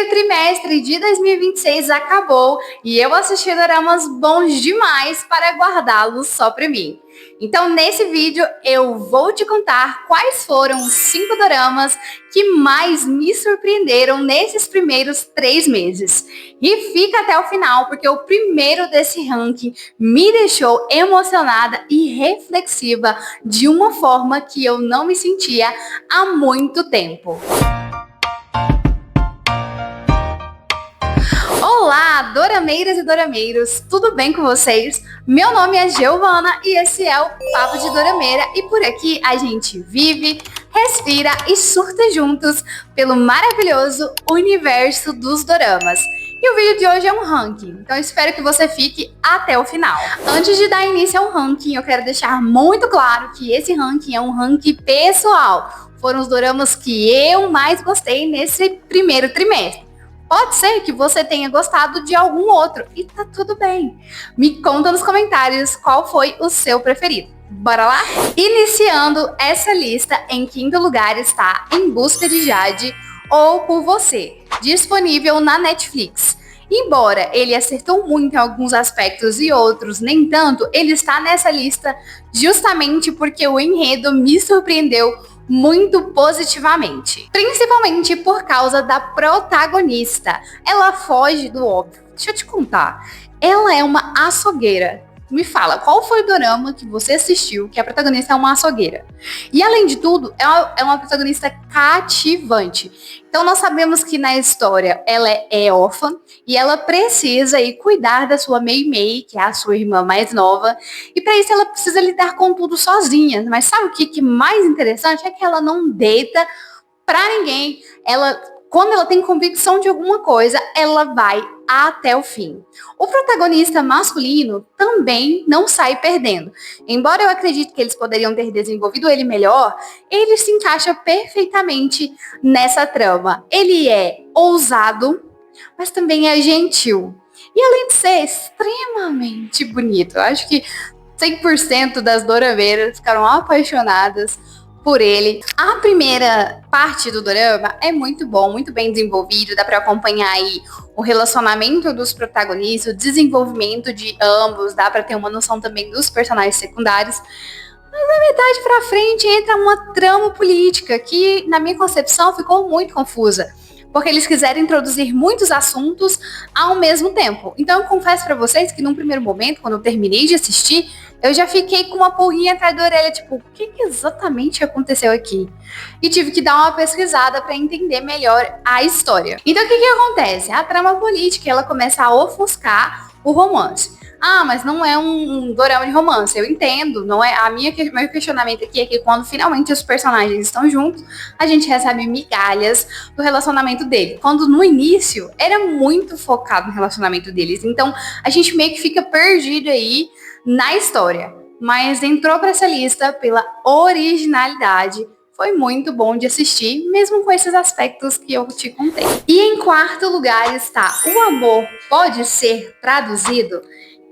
trimestre de 2026 acabou e eu assisti doramas bons demais para guardá-los só para mim. Então, nesse vídeo, eu vou te contar quais foram os 5 doramas que mais me surpreenderam nesses primeiros 3 meses. E fica até o final, porque o primeiro desse ranking me deixou emocionada e reflexiva de uma forma que eu não me sentia há muito tempo. Olá, dorameiras e dorameiros, tudo bem com vocês? Meu nome é Giovana e esse é o Papo de Dorameira e por aqui a gente vive, respira e surta juntos pelo maravilhoso universo dos doramas. E o vídeo de hoje é um ranking, então espero que você fique até o final. Antes de dar início ao ranking, eu quero deixar muito claro que esse ranking é um ranking pessoal. Foram os doramas que eu mais gostei nesse primeiro trimestre. Pode ser que você tenha gostado de algum outro e tá tudo bem. Me conta nos comentários qual foi o seu preferido. Bora lá? Iniciando essa lista, em quinto lugar está Em Busca de Jade ou Por Você, disponível na Netflix. Embora ele acertou muito em alguns aspectos e outros nem tanto, ele está nessa lista justamente porque o enredo me surpreendeu muito positivamente, principalmente por causa da protagonista. Ela foge do óbvio. Deixa eu te contar. Ela é uma açougueira. Me fala, qual foi o dorama que você assistiu que a protagonista é uma açougueira? E além de tudo, é uma protagonista cativante. Então nós sabemos que na história ela é órfã e ela precisa ir cuidar da sua Mei, que é a sua irmã mais nova. E para isso ela precisa lidar com tudo sozinha. Mas sabe o que mais interessante? É que ela não deita para ninguém. Quando ela tem convicção de alguma coisa, ela vai até o fim. O protagonista masculino também não sai perdendo. Embora eu acredite que eles poderiam ter desenvolvido ele melhor, ele se encaixa perfeitamente nessa trama. Ele é ousado, mas também é gentil. E além de ser extremamente bonito, eu acho que 100% das dorameiras ficaram apaixonadas por ele. A primeira parte do dorama é muito bom, muito bem desenvolvido, dá para acompanhar aí o relacionamento dos protagonistas, o desenvolvimento de ambos, dá para ter uma noção também dos personagens secundários. Mas da metade para frente entra uma trama política que, na minha concepção, ficou muito confusa, porque eles quiseram introduzir muitos assuntos ao mesmo tempo. Então eu confesso para vocês que num primeiro momento, quando eu terminei de assistir, eu já fiquei com uma pulguinha atrás da orelha, tipo, o que exatamente aconteceu aqui? E tive que dar uma pesquisada para entender melhor a história. Então o que acontece? A trama política, ela começa a ofuscar o romance. Ah, mas não é um dorama de romance, eu entendo, não é. Meu questionamento aqui é que quando finalmente os personagens estão juntos, a gente recebe migalhas do relacionamento dele. Quando no início era muito focado no relacionamento deles, então a gente meio que fica perdido aí na história. Mas entrou para essa lista pela originalidade. Foi muito bom de assistir, mesmo com esses aspectos que eu te contei. E em quarto lugar está O Amor Pode Ser Traduzido,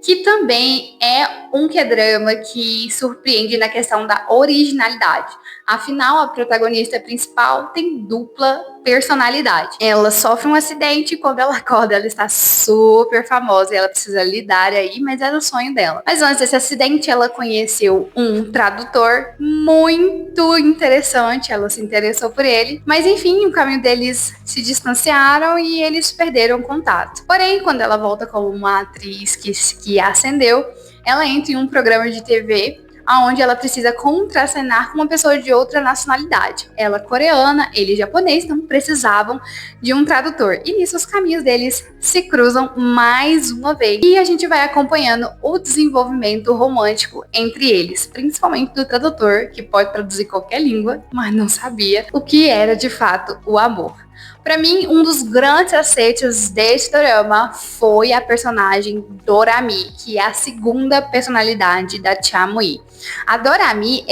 que também é um K-drama que surpreende na questão da originalidade. Afinal, a protagonista principal tem dupla personalidade. Ela sofre um acidente e quando ela acorda, ela está super famosa e ela precisa lidar aí, mas era o sonho dela. Mas antes desse acidente, ela conheceu um tradutor muito interessante, ela se interessou por ele, mas enfim, o caminho deles se distanciaram e eles perderam contato. Porém, quando ela volta como uma atriz que ascendeu, ela entra em um programa de TV onde ela precisa contracenar com uma pessoa de outra nacionalidade. Ela coreana, ele japonês, então precisavam de um tradutor. E nisso os caminhos deles se cruzam mais uma vez. E a gente vai acompanhando o desenvolvimento romântico entre eles, principalmente do tradutor, que pode traduzir qualquer língua, mas não sabia o que era de fato o amor. Para mim, um dos grandes acertos deste dorama foi a personagem Dorami, que é a segunda personalidade da Chamui. A Dorami,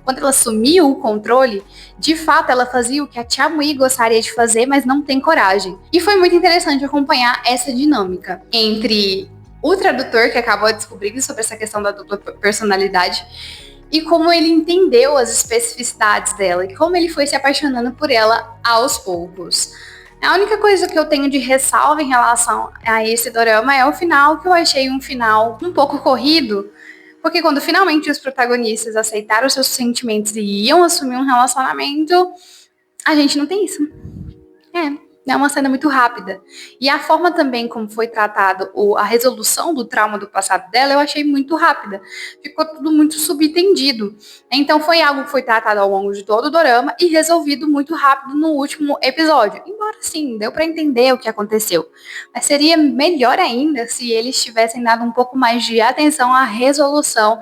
quando ela assumiu o controle, de fato ela fazia o que a Chamui gostaria de fazer, mas não tem coragem. E foi muito interessante acompanhar essa dinâmica entre o tradutor, que acabou descobrindo sobre essa questão da dupla personalidade, e como ele entendeu as especificidades dela e como ele foi se apaixonando por ela aos poucos. A única coisa que eu tenho de ressalva em relação a esse dorama é o final, que eu achei um final um pouco corrido, porque quando finalmente os protagonistas aceitaram seus sentimentos e iam assumir um relacionamento, a gente não tem isso. É uma cena muito rápida. E a forma também como foi tratado a resolução do trauma do passado dela, eu achei muito rápida. Ficou tudo muito subentendido. Então foi algo que foi tratado ao longo de todo o dorama e resolvido muito rápido no último episódio. Embora sim, deu para entender o que aconteceu. Mas seria melhor ainda se eles tivessem dado um pouco mais de atenção à resolução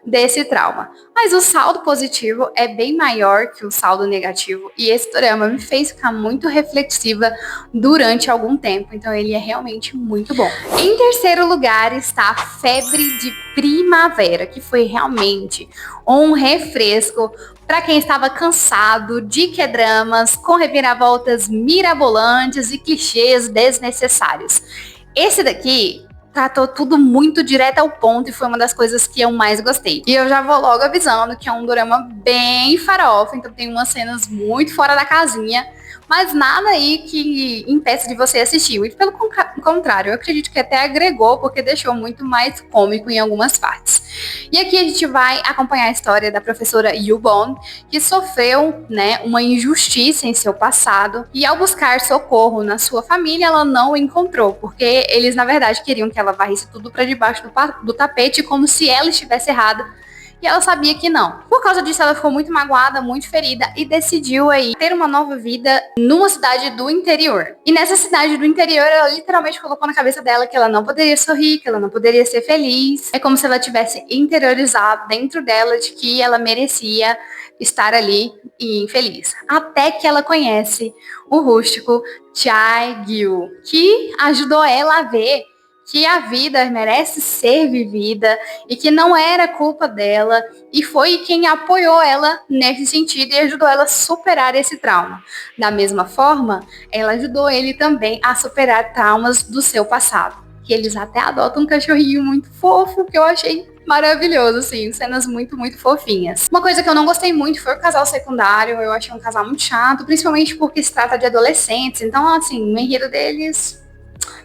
desse trauma. Mas o saldo positivo é bem maior que o saldo negativo e esse dorama me fez ficar muito reflexiva durante algum tempo, então ele é realmente muito bom. Em terceiro lugar está Febre de Primavera, que foi realmente um refresco para quem estava cansado de K-dramas com reviravoltas mirabolantes e clichês desnecessários. Esse daqui tratou tudo muito direto ao ponto e foi uma das coisas que eu mais gostei. E eu já vou logo avisando que é um dorama bem farofa, então tem umas cenas muito fora da casinha, mas nada aí que impeça de você assistir. E pelo contrário, eu acredito que até agregou, porque deixou muito mais cômico em algumas partes. E aqui a gente vai acompanhar a história da professora Yubon, que sofreu, uma injustiça em seu passado, e ao buscar socorro na sua família, ela não o encontrou, porque eles, na verdade, queriam que ela varrisse tudo para debaixo do tapete, como se ela estivesse errada. E ela sabia que não. Por causa disso, ela ficou muito magoada, muito ferida e decidiu aí ter uma nova vida numa cidade do interior. E nessa cidade do interior, ela literalmente colocou na cabeça dela que ela não poderia sorrir, que ela não poderia ser feliz. É como se ela tivesse interiorizado dentro dela de que ela merecia estar ali e infeliz. Até que ela conhece o rústico Chae-gyu, que ajudou ela a ver que a vida merece ser vivida e que não era culpa dela, e foi quem apoiou ela nesse sentido e ajudou ela a superar esse trauma. Da mesma forma, ela ajudou ele também a superar traumas do seu passado, que eles até adotam um cachorrinho muito fofo, que eu achei maravilhoso, assim, cenas muito, muito fofinhas. Uma coisa que eu não gostei muito foi o casal secundário, eu achei um casal muito chato, principalmente porque se trata de adolescentes, então, assim, o enredo deles...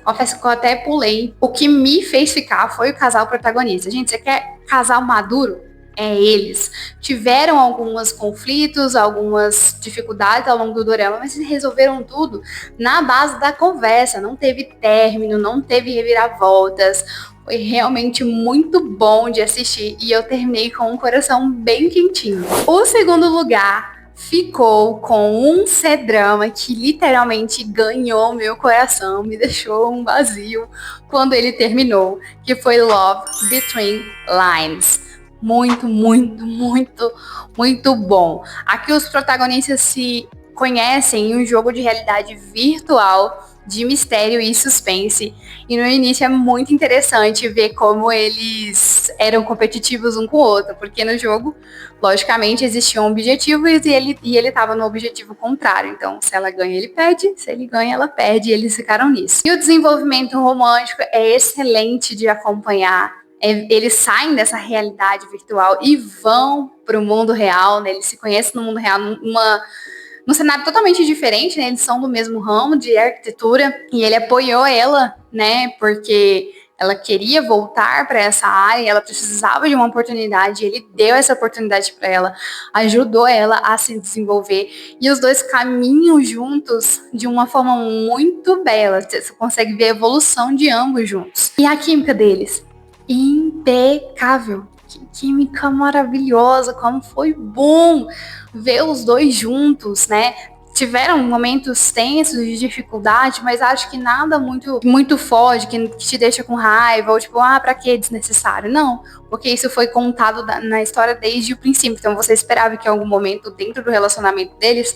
Confesso que eu até pulei. O que me fez ficar foi o casal protagonista. Gente, você quer casal maduro? É eles. Tiveram alguns conflitos, algumas dificuldades ao longo do dorama, mas eles resolveram tudo na base da conversa. Não teve término, não teve reviravoltas. Foi realmente muito bom de assistir e eu terminei com um coração bem quentinho. O segundo lugar ficou com um C-drama que literalmente ganhou meu coração, me deixou um vazio quando ele terminou, que foi Love Between Lines. Muito, muito, muito, muito bom. Aqui os protagonistas se conhecem em um jogo de realidade virtual de mistério e suspense. E no início é muito interessante ver como eles eram competitivos um com o outro, porque no jogo, logicamente, existiam objetivos e ele estava no objetivo contrário. Então, se ela ganha, ele perde, se ele ganha, ela perde, e eles ficaram nisso. E o desenvolvimento romântico é excelente de acompanhar. Eles saem dessa realidade virtual e vão para o mundo real, né? Eles se conhecem no mundo real, num cenário totalmente diferente, né? Eles são do mesmo ramo de arquitetura e ele apoiou ela, né? Porque ela queria voltar para essa área, ela precisava de uma oportunidade, ele deu essa oportunidade para ela, ajudou ela a se desenvolver e os dois caminham juntos de uma forma muito bela. Você consegue ver a evolução de ambos juntos. E a química deles, impecável. Que química maravilhosa, como foi bom ver os dois juntos, né? Tiveram momentos tensos de dificuldade, mas acho que nada muito forte, que te deixa com raiva, ou tipo, pra que desnecessário? Não, porque isso foi contado na história desde o princípio, então você esperava que em algum momento dentro do relacionamento deles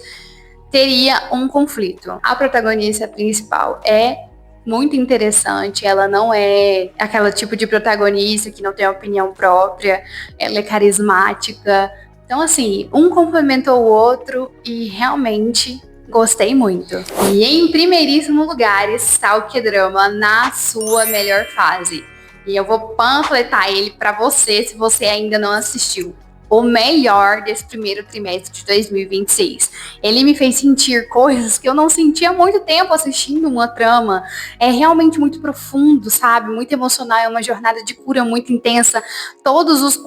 teria um conflito. A protagonista principal é muito interessante, ela não é aquela tipo de protagonista que não tem opinião própria, ela é carismática. Então, assim, um complementou o outro e realmente gostei muito. E em primeiríssimo lugar está o K-drama na sua melhor fase. E eu vou panfletar ele pra você se você ainda não assistiu. o melhor desse primeiro trimestre de 2026. Ele me fez sentir coisas que eu não sentia há muito tempo assistindo uma trama. É realmente muito profundo, sabe? Muito emocional, é uma jornada de cura muito intensa. Todos os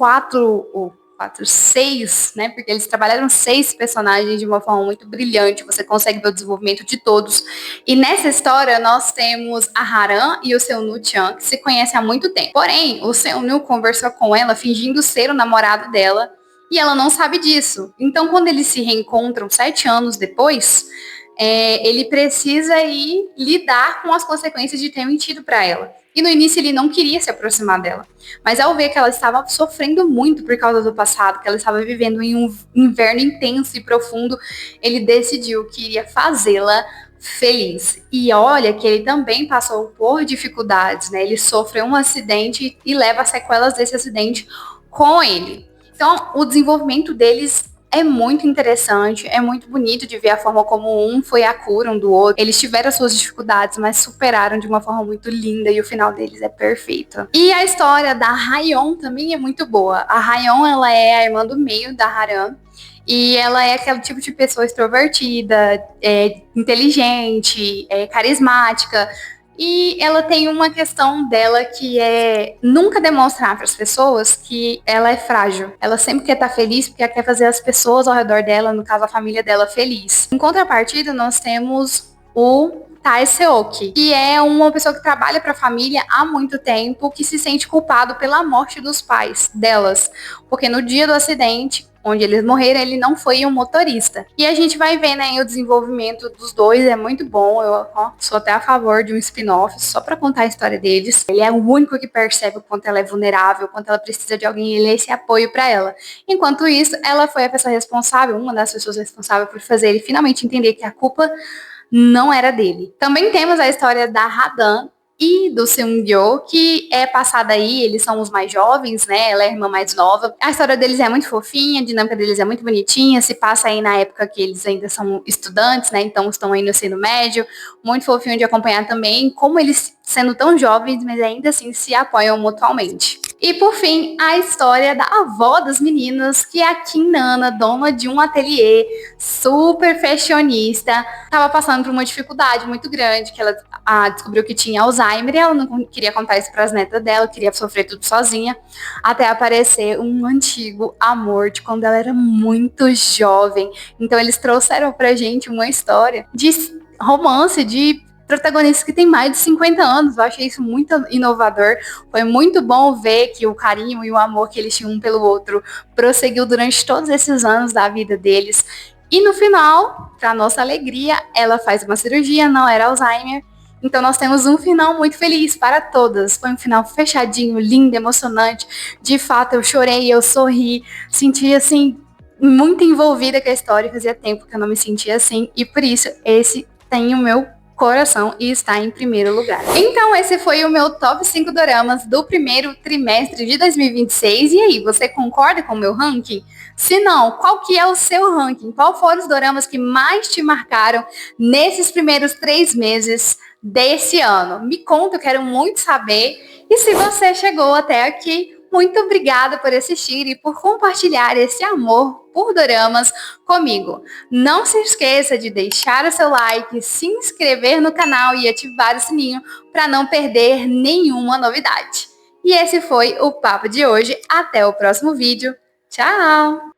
seis, né? Porque eles trabalharam 6 personagens de uma forma muito brilhante. Você consegue ver o desenvolvimento de todos. E nessa história, nós temos a Haran e o Seonu Chan, que se conhecem há muito tempo. Porém, o Seonu conversou com ela fingindo ser o namorado dela e ela não sabe disso. Então, quando eles se reencontram 7 anos depois, ele precisa ir lidar com as consequências de ter mentido para ela. E no início ele não queria se aproximar dela. Mas ao ver que ela estava sofrendo muito por causa do passado, que ela estava vivendo em um inverno intenso e profundo, ele decidiu que iria fazê-la feliz. E olha que ele também passou por dificuldades, né? Ele sofreu um acidente e leva sequelas desse acidente com ele. Então, o desenvolvimento deles é muito interessante, é muito bonito de ver a forma como um foi a cura um do outro. Eles tiveram suas dificuldades, mas superaram de uma forma muito linda e o final deles é perfeito. E a história da Hayeon também é muito boa. A Hayeon, ela é a irmã do meio da Haran. E ela é aquele tipo de pessoa extrovertida, inteligente, carismática. E ela tem uma questão dela que é nunca demonstrar para as pessoas que ela é frágil. Ela sempre quer estar feliz porque ela quer fazer as pessoas ao redor dela, no caso a família dela, feliz. Em contrapartida, nós temos o Tae Seok, que é uma pessoa que trabalha para a família há muito tempo, que se sente culpado pela morte dos pais delas. Porque no dia do acidente, onde eles morreram, ele não foi um motorista. E a gente vai ver, né, o desenvolvimento dos dois, é muito bom. Eu sou até a favor de um spin-off só para contar a história deles. Ele é o único que percebe o quanto ela é vulnerável, o quanto ela precisa de alguém, ele é esse apoio para ela. Enquanto isso, ela foi a pessoa responsável, uma das pessoas responsáveis por fazer ele finalmente entender que a culpa não era dele. Também temos a história da Radan e do Seung-gyo, que é passada aí, eles são os mais jovens, né? Ela é a irmã mais nova. A história deles é muito fofinha, a dinâmica deles é muito bonitinha, se passa aí na época que eles ainda são estudantes, né? Então estão aí no ensino médio, muito fofinho de acompanhar também, como eles, sendo tão jovens, mas ainda assim se apoiam mutualmente. E por fim, a história da avó das meninas, que é a Kim Nana, dona de um ateliê, super fashionista, estava passando por uma dificuldade muito grande, que ela descobriu que tinha Alzheimer e ela não queria contar isso para as netas dela, queria sofrer tudo sozinha, até aparecer um antigo amor de quando ela era muito jovem. Então eles trouxeram pra gente uma história de romance, de protagonistas que têm mais de 50 anos. Eu achei isso muito inovador. Foi muito bom ver que o carinho e o amor que eles tinham um pelo outro prosseguiu durante todos esses anos da vida deles. E no final, para nossa alegria, ela faz uma cirurgia, não era Alzheimer. Então nós temos um final muito feliz para todas. Foi um final fechadinho, lindo, emocionante. De fato, eu chorei, eu sorri, senti assim muito envolvida com a história. Fazia tempo que eu não me sentia assim e por isso esse tem o meu coração e está em primeiro lugar. Então esse foi o meu top 5 doramas do primeiro trimestre de 2026. E aí, você concorda com o meu ranking? Se não, qual que é o seu ranking? Qual foram os doramas que mais te marcaram nesses primeiros 3 meses desse ano? Me conta, eu quero muito saber. E se você chegou até aqui, muito obrigada por assistir e por compartilhar esse amor por doramas comigo. Não se esqueça de deixar o seu like, se inscrever no canal e ativar o sininho para não perder nenhuma novidade. E esse foi o papo de hoje. Até o próximo vídeo. Tchau!